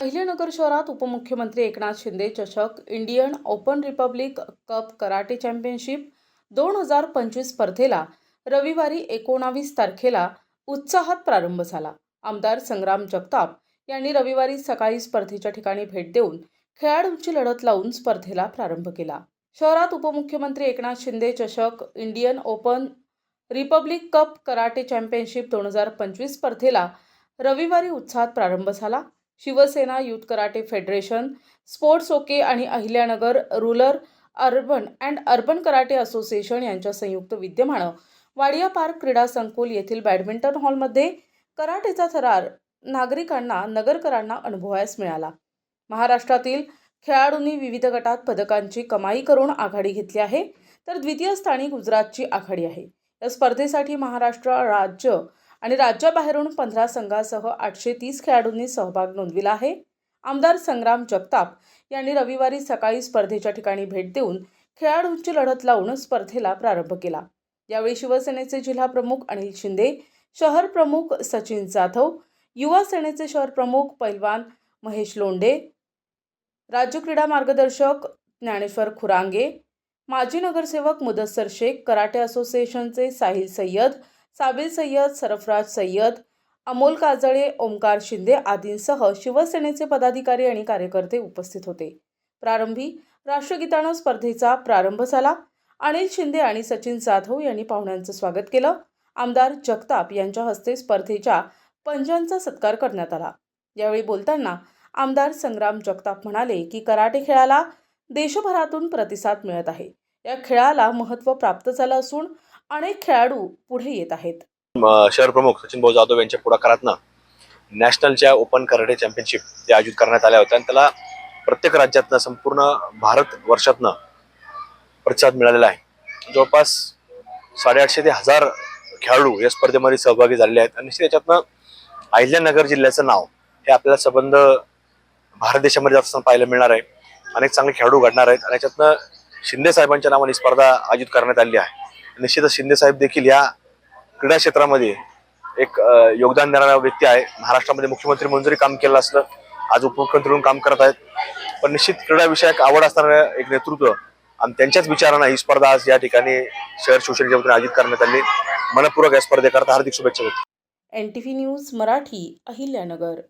अहिल्यानगर शहरात उपमुख्यमंत्री एकनाथ शिंदे चषक Indian Open Republic Cup karate championship 2025 स्पर्धेला रविवारी 19 तारखेला उत्साहात प्रारंभ झाला। आमदार संग्राम जगताप यांनी रविवारी सकाळी स्पर्धेच्या ठिकाणी भेट देऊन खेळाडूंची लढत लावून स्पर्धेला प्रारंभ केला। शहरात उपमुख्यमंत्री एकनाथ शिंदे चषक Indian Open Republic Cup karate championship 2025 स्पर्धेला रविवारी उत्साहात प्रारंभ झाला। Shivsena youth karate federation, sports okay आणि Ahilyanagar rural urban karate association यांच्या संयुक्त विद्यमानं वाडिया पार्क क्रीडा संकुल येथील बॅडमिंटन हॉलमध्ये कराटेचा थरार नागरिकांना नगरकरांना अनुभवायला मिळाला। महाराष्ट्रातील खेळाडूंनी विविध गटात पदकांची कमाई करून आघाडी घेतली आहे, तर द्वितीय स्थानी गुजरातची आघाडी आहे। या स्पर्धेसाठी महाराष्ट्र राज्य आणि राज्याबाहेरून 15 संघासह 830 खेळाडूंनी सहभाग नोंदविला आहे। आमदार संग्राम जगताप यांनी रविवारी सकाळी स्पर्धेच्या ठिकाणी भेट देऊन खेळाडूंची लढत लावून स्पर्धेला प्रारंभ केला। यावेळी शिवसेनेचे जिल्हा प्रमुख अनिल शिंदे, शहर प्रमुख सचिन जाधव, युवा सेनेचे शहर प्रमुख पैलवान महेश लोंढे, राज्य क्रीडा मार्गदर्शक ज्ञानेश्वर खुरांगे, माजी नगरसेवक मुदस्सर शेख, कराटे असोसिएशनचे साहिल सय्यद, साबिर सय्यद, सरफराज सय्यद, अमोल काजळे, ओमकार शिंदे आदींसह शिवसेनेचे पदाधिकारी आणि कार्यकर्ते उपस्थित होते। प्रारंभी राष्ट्रगीतानं स्पर्धेचा प्रारंभ झाला। अनिल शिंदे आणि सचिन जाधव यांनी पाहुण्यांचं स्वागत केलं। आमदार जगताप यांच्या हस्ते स्पर्धेच्या पंचांचा सत्कार करण्यात आला। यावेळी बोलताना आमदार संग्राम जगताप म्हणाले की कराटे खेळाला देशभरातून प्रतिसाद मिळत आहे। या खेळाला महत्त्व प्राप्त झालं असून अनेक खेळाडू पुढे येत आहेत। शहर प्रमुख सचिन भाऊ जाधव यांच्या पुढाकारातनं नॅशनलच्या ओपन कराटे चॅम्पियनशिप ते आयोजित करण्यात आल्या होत्या आणि त्याला प्रत्येक राज्यातनं संपूर्ण भारत वर्षातनं प्रतिसाद मिळालेला आहे। जवळपास 850 ते 1000 खेळाडू या स्पर्धेमध्ये सहभागी झालेले आहेत आणि त्याच्यातनं अहिल्यानगर जिल्ह्याचं नाव हे आपल्याला संबंध भारत देशामध्ये जास्त पाहायला मिळणार आहे। अनेक चांगले खेळाडू घडणार आहेत आणि याच्यातनं शिंदे साहेबांच्या नावाने स्पर्धा आयोजित करण्यात आली आहे। निश्चितच शिंदे साहेब देखील या क्रीडा क्षेत्रामध्ये एक योगदान देणारा व्यक्ती आहे। महाराष्ट्रामध्ये मुख्यमंत्री म्हणून जरी काम केलं असलं, आज उपमुख्यमंत्री म्हणून काम करत आहेत, पण निश्चित क्रीडा विषयक आवड असणारं एक नेतृत्व आणि त्यांच्याच विचारांना ही स्पर्धा आज या ठिकाणी शहर शिवसेनेच्या वतीने आयोजित करण्यात आली। मनपूर्वक या स्पर्धेकरता हार्दिक शुभेच्छा देतो। NTV news Marathi, Ahilyanagar.